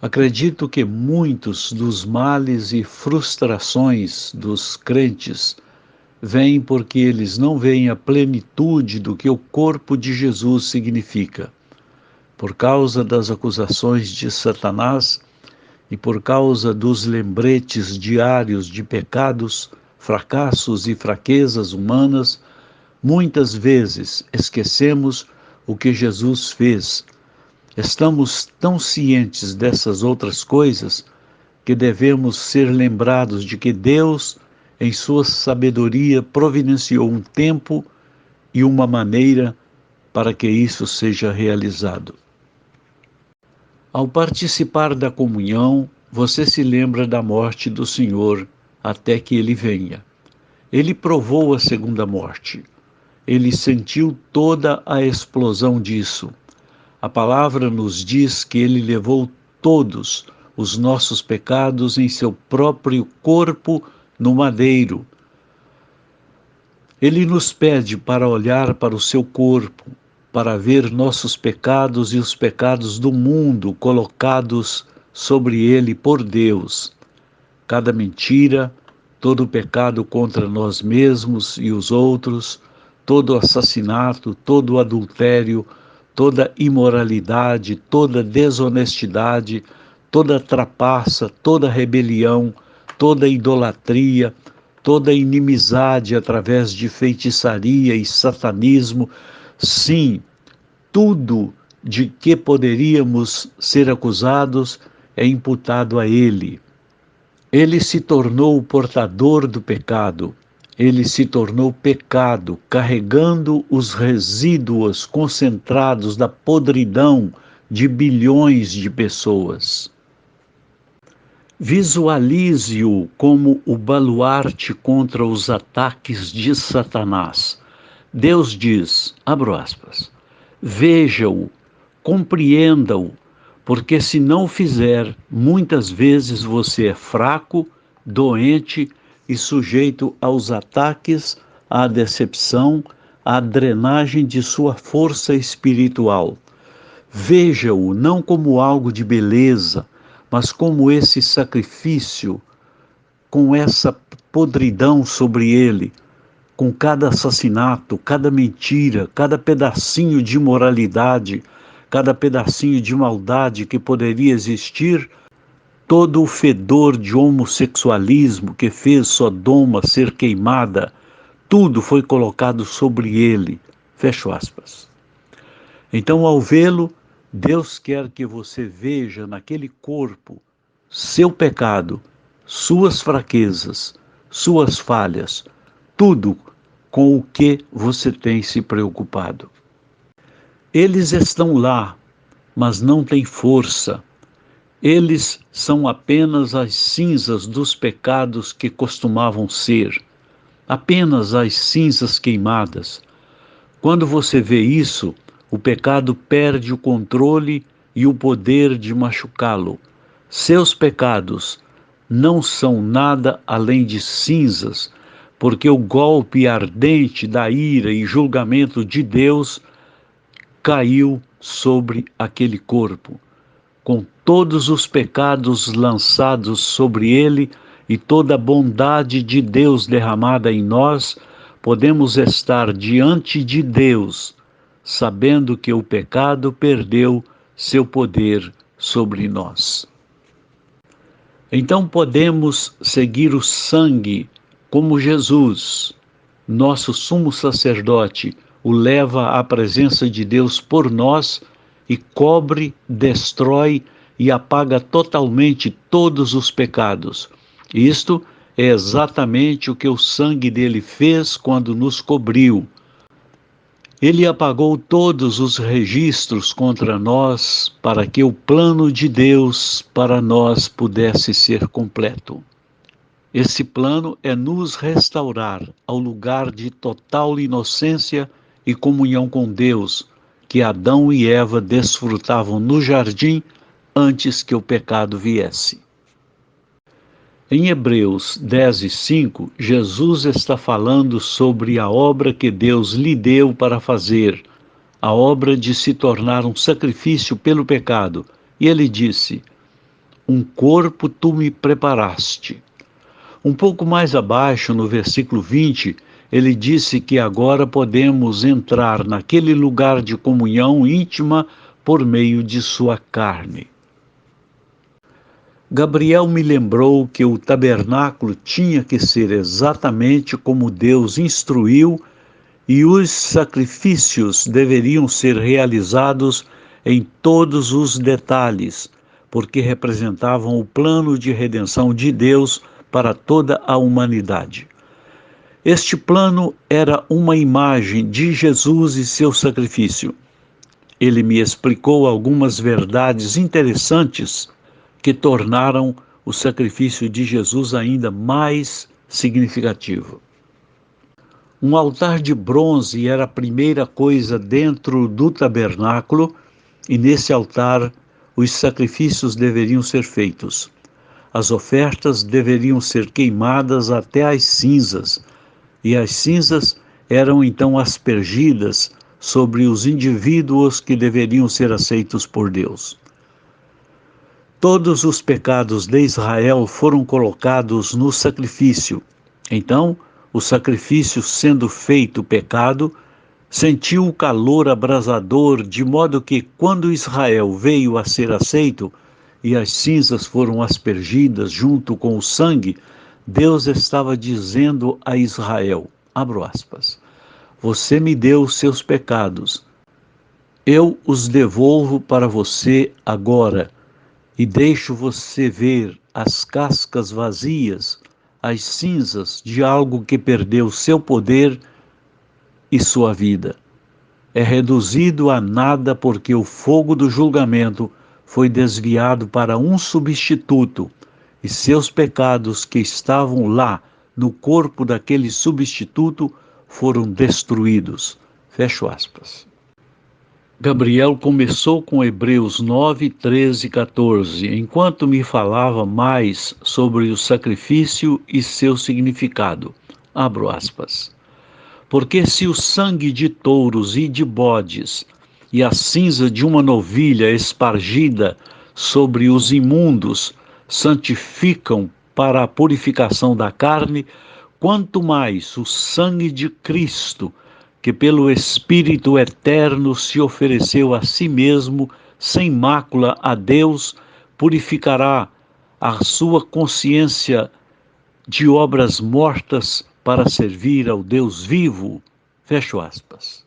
Acredito que muitos dos males e frustrações dos crentes vêm porque eles não veem a plenitude do que o corpo de Jesus significa. Por causa das acusações de Satanás e por causa dos lembretes diários de pecados, fracassos e fraquezas humanas, muitas vezes esquecemos o que Jesus fez. Estamos tão cientes dessas outras coisas que devemos ser lembrados de que Deus, em sua sabedoria, providenciou um tempo e uma maneira para que isso seja realizado. Ao participar da comunhão, você se lembra da morte do Senhor até que ele venha. Ele provou a segunda morte. Ele sentiu toda a explosão disso. A palavra nos diz que ele levou todos os nossos pecados em seu próprio corpo no madeiro. Ele nos pede para olhar para o seu corpo, para ver nossos pecados e os pecados do mundo colocados sobre ele por Deus. Cada mentira, todo pecado contra nós mesmos e os outros, todo assassinato, todo adultério, toda imoralidade, toda desonestidade, toda trapaça, toda rebelião, toda idolatria, toda inimizade através de feitiçaria e satanismo, sim, tudo de que poderíamos ser acusados é imputado a ele. Ele se tornou o portador do pecado. Ele se tornou pecado, carregando os resíduos concentrados da podridão de bilhões de pessoas. Visualize-o como o baluarte contra os ataques de Satanás. Deus diz, abro aspas, veja-o, compreenda-o, porque se não o fizer, muitas vezes você é fraco, doente e sujeito aos ataques, à decepção, à drenagem de sua força espiritual. Veja-o não como algo de beleza, mas como esse sacrifício, com essa podridão sobre ele, com cada assassinato, cada mentira, cada pedacinho de imoralidade, cada pedacinho de maldade que poderia existir, todo o fedor de homossexualismo que fez Sodoma ser queimada, tudo foi colocado sobre ele. Fecho aspas. Então, ao vê-lo, Deus quer que você veja naquele corpo seu pecado, suas fraquezas, suas falhas, tudo com o que você tem se preocupado. Eles estão lá, mas não têm força. Eles são apenas as cinzas dos pecados que costumavam ser, apenas as cinzas queimadas. Quando você vê isso, o pecado perde o controle e o poder de machucá-lo. Seus pecados não são nada além de cinzas, porque o golpe ardente da ira e julgamento de Deus caiu sobre aquele corpo, com todos os pecados lançados sobre ele e toda a bondade de Deus derramada em nós, podemos estar diante de Deus, sabendo que o pecado perdeu seu poder sobre nós. Então podemos seguir o sangue como Jesus, nosso sumo sacerdote, o leva à presença de Deus por nós e cobre, destrói e apaga totalmente todos os pecados. Isto é exatamente o que o sangue dele fez quando nos cobriu. Ele apagou todos os registros contra nós para que o plano de Deus para nós pudesse ser completo. Esse plano é nos restaurar ao lugar de total inocência e comunhão com Deus, que Adão e Eva desfrutavam no jardim antes que o pecado viesse. Em Hebreus 10:5, Jesus está falando sobre a obra que Deus lhe deu para fazer, a obra de se tornar um sacrifício pelo pecado. E ele disse, um corpo tu me preparaste. Um pouco mais abaixo, no versículo 20, ele disse que agora podemos entrar naquele lugar de comunhão íntima por meio de sua carne. Gabriel me lembrou que o tabernáculo tinha que ser exatamente como Deus instruiu e os sacrifícios deveriam ser realizados em todos os detalhes, porque representavam o plano de redenção de Deus para toda a humanidade. Este plano era uma imagem de Jesus e seu sacrifício. Ele me explicou algumas verdades interessantes que tornaram o sacrifício de Jesus ainda mais significativo. Um altar de bronze era a primeira coisa dentro do tabernáculo, e nesse altar os sacrifícios deveriam ser feitos. As ofertas deveriam ser queimadas até as cinzas, e as cinzas eram então aspergidas sobre os indivíduos que deveriam ser aceitos por Deus. Todos os pecados de Israel foram colocados no sacrifício. Então, o sacrifício sendo feito pecado, sentiu o calor abrasador, de modo que, quando Israel veio a ser aceito e as cinzas foram aspergidas junto com o sangue, Deus estava dizendo a Israel, abro aspas, você me deu os seus pecados, eu os devolvo para você agora e deixo você ver as cascas vazias, as cinzas de algo que perdeu seu poder e sua vida. É reduzido a nada porque o fogo do julgamento foi desviado para um substituto e seus pecados que estavam lá no corpo daquele substituto foram destruídos. Fecho aspas. Gabriel começou com Hebreus 9, 13 e 14, enquanto me falava mais sobre o sacrifício e seu significado. Abro aspas. Porque se o sangue de touros e de bodes e a cinza de uma novilha espargida sobre os imundos santificam para a purificação da carne, quanto mais o sangue de Cristo, que pelo Espírito eterno se ofereceu a si mesmo, sem mácula a Deus, purificará a sua consciência de obras mortas para servir ao Deus vivo. Fecho aspas.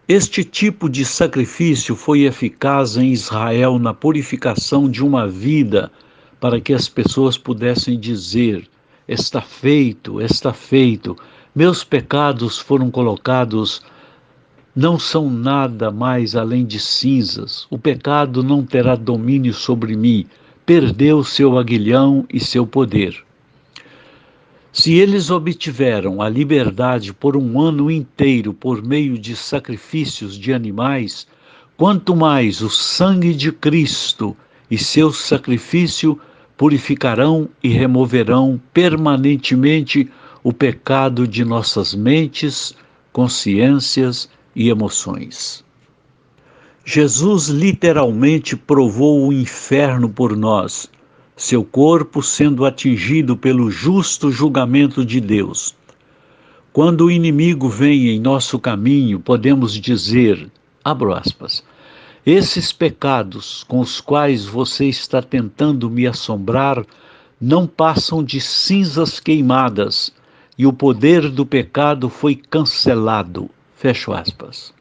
Este tipo de sacrifício foi eficaz em Israel na purificação de uma vida, para que as pessoas pudessem dizer, está feito, meus pecados foram colocados, não são nada mais além de cinzas, o pecado não terá domínio sobre mim, perdeu seu aguilhão e seu poder. Se eles obtiveram a liberdade por um ano inteiro por meio de sacrifícios de animais, quanto mais o sangue de Cristo e seu sacrifício purificarão e removerão permanentemente o pecado de nossas mentes, consciências e emoções. Jesus literalmente provou o inferno por nós, seu corpo sendo atingido pelo justo julgamento de Deus. Quando o inimigo vem em nosso caminho, podemos dizer, abro aspas, esses pecados com os quais você está tentando me assombrar não passam de cinzas queimadas, e o poder do pecado foi cancelado. Fecho aspas.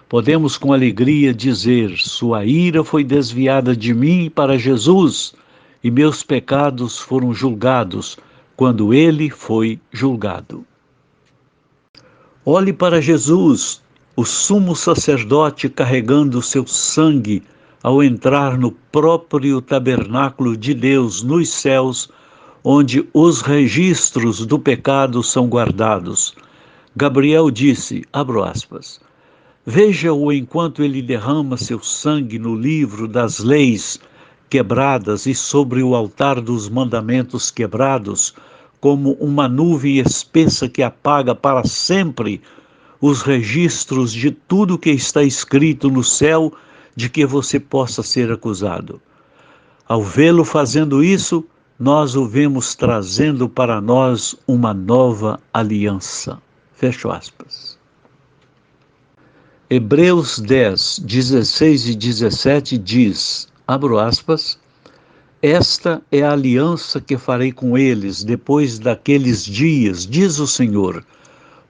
Podemos com alegria dizer, sua ira foi desviada de mim para Jesus, e meus pecados foram julgados quando ele foi julgado. Olhe para Jesus, o sumo sacerdote carregando seu sangue ao entrar no próprio tabernáculo de Deus nos céus, onde os registros do pecado são guardados. Gabriel disse, abro aspas, veja-o enquanto ele derrama seu sangue no livro das leis quebradas e sobre o altar dos mandamentos quebrados, como uma nuvem espessa que apaga para sempre os registros de tudo que está escrito no céu de que você possa ser acusado. Ao vê-lo fazendo isso, nós o vemos trazendo para nós uma nova aliança. Fecho aspas. Hebreus 10, 16 e 17 diz, abro aspas, esta é a aliança que farei com eles depois daqueles dias, diz o Senhor.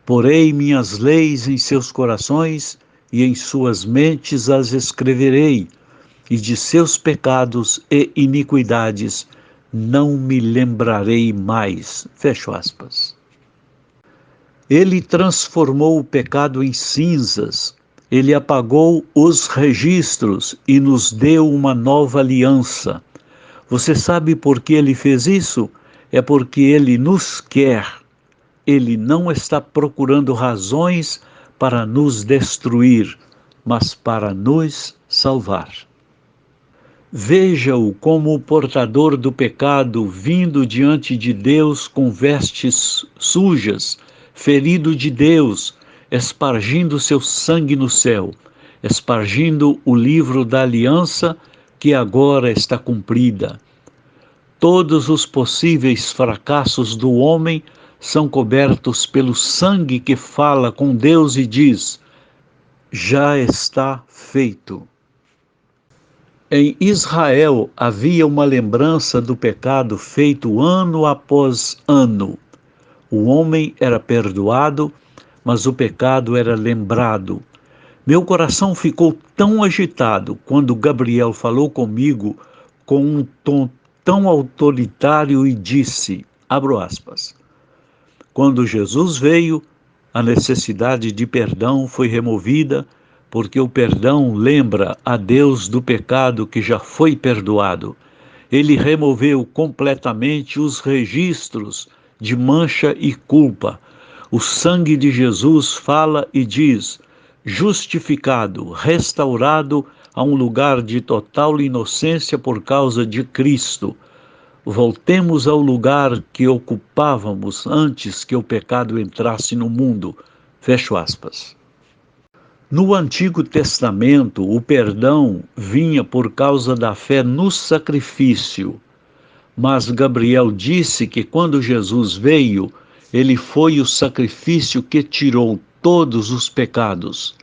Porei minhas leis em seus corações e em suas mentes as escreverei, e de seus pecados e iniquidades não me lembrarei mais. Fecho aspas. Ele transformou o pecado em cinzas, ele apagou os registros e nos deu uma nova aliança. Você sabe por que ele fez isso? É porque ele nos quer. Ele não está procurando razões para nos destruir, mas para nos salvar. Veja-o como o portador do pecado vindo diante de Deus com vestes sujas, ferido de Deus, espargindo seu sangue no céu, espargindo o livro da aliança que agora está cumprida. Todos os possíveis fracassos do homem são cobertos pelo sangue que fala com Deus e diz: já está feito. Em Israel havia uma lembrança do pecado feito ano após ano. O homem era perdoado, mas o pecado era lembrado. Meu coração ficou tão agitado quando Gabriel falou comigo com um tom tão autoritário e disse, abro aspas, quando Jesus veio, a necessidade de perdão foi removida, porque o perdão lembra a Deus do pecado que já foi perdoado. Ele removeu completamente os registros de mancha e culpa. O sangue de Jesus fala e diz, justificado, restaurado a um lugar de total inocência por causa de Cristo. Voltemos ao lugar que ocupávamos antes que o pecado entrasse no mundo. Fecho aspas. No Antigo Testamento, o perdão vinha por causa da fé no sacrifício. Mas Gabriel disse que quando Jesus veio, ele foi o sacrifício que tirou todos os pecados.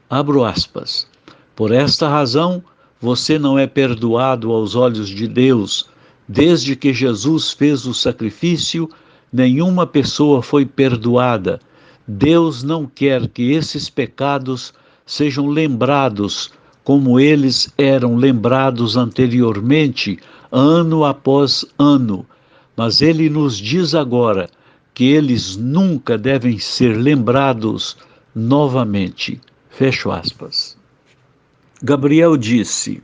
Abro aspas. Por esta razão, você não é perdoado aos olhos de Deus. Desde que Jesus fez o sacrifício, nenhuma pessoa foi perdoada. Deus não quer que esses pecados sejam lembrados como eles eram lembrados anteriormente, ano após ano. Mas ele nos diz agora que eles nunca devem ser lembrados novamente. Fecho aspas. Gabriel disse,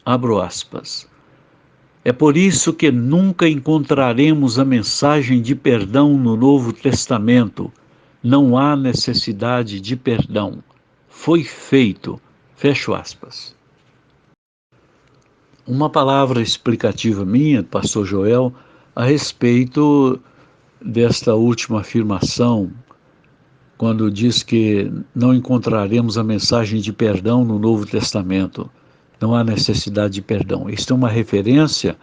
abro aspas, é por isso que nunca encontraremos a mensagem de perdão no Novo Testamento. Não há necessidade de perdão. Foi feito. Fecho aspas. Uma palavra explicativa minha, pastor Joel, a respeito desta última afirmação, quando diz que não encontraremos a mensagem de perdão no Novo Testamento. Não há necessidade de perdão. Isto é uma referência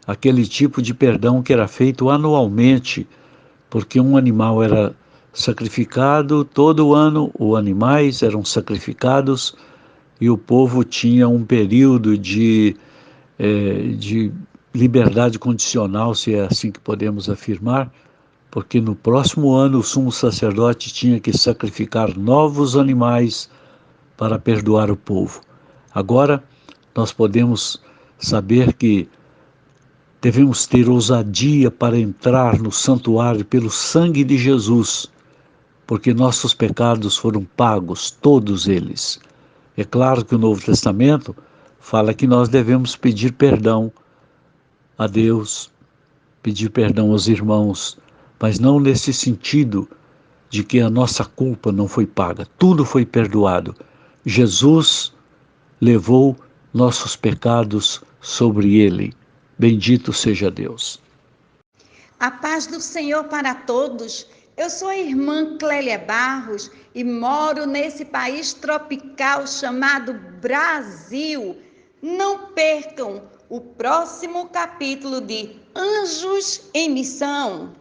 àquele tipo de perdão que era feito anualmente, porque um animal era sacrificado, todo ano os animais eram sacrificados e o povo tinha um período de liberdade condicional, se é assim que podemos afirmar, porque no próximo ano o sumo sacerdote tinha que sacrificar novos animais para perdoar o povo. Agora, nós podemos saber que devemos ter ousadia para entrar no santuário pelo sangue de Jesus, porque nossos pecados foram pagos, todos eles. É claro que o Novo Testamento fala que nós devemos pedir perdão a Deus, pedir perdão aos irmãos, mas não nesse sentido de que a nossa culpa não foi paga. Tudo foi perdoado. Jesus levou nossos pecados sobre ele. Bendito seja Deus. A paz do Senhor para todos. Eu sou a irmã Clélia Barros e moro nesse país tropical chamado Brasil. Não percam o próximo capítulo de Anjos em Missão.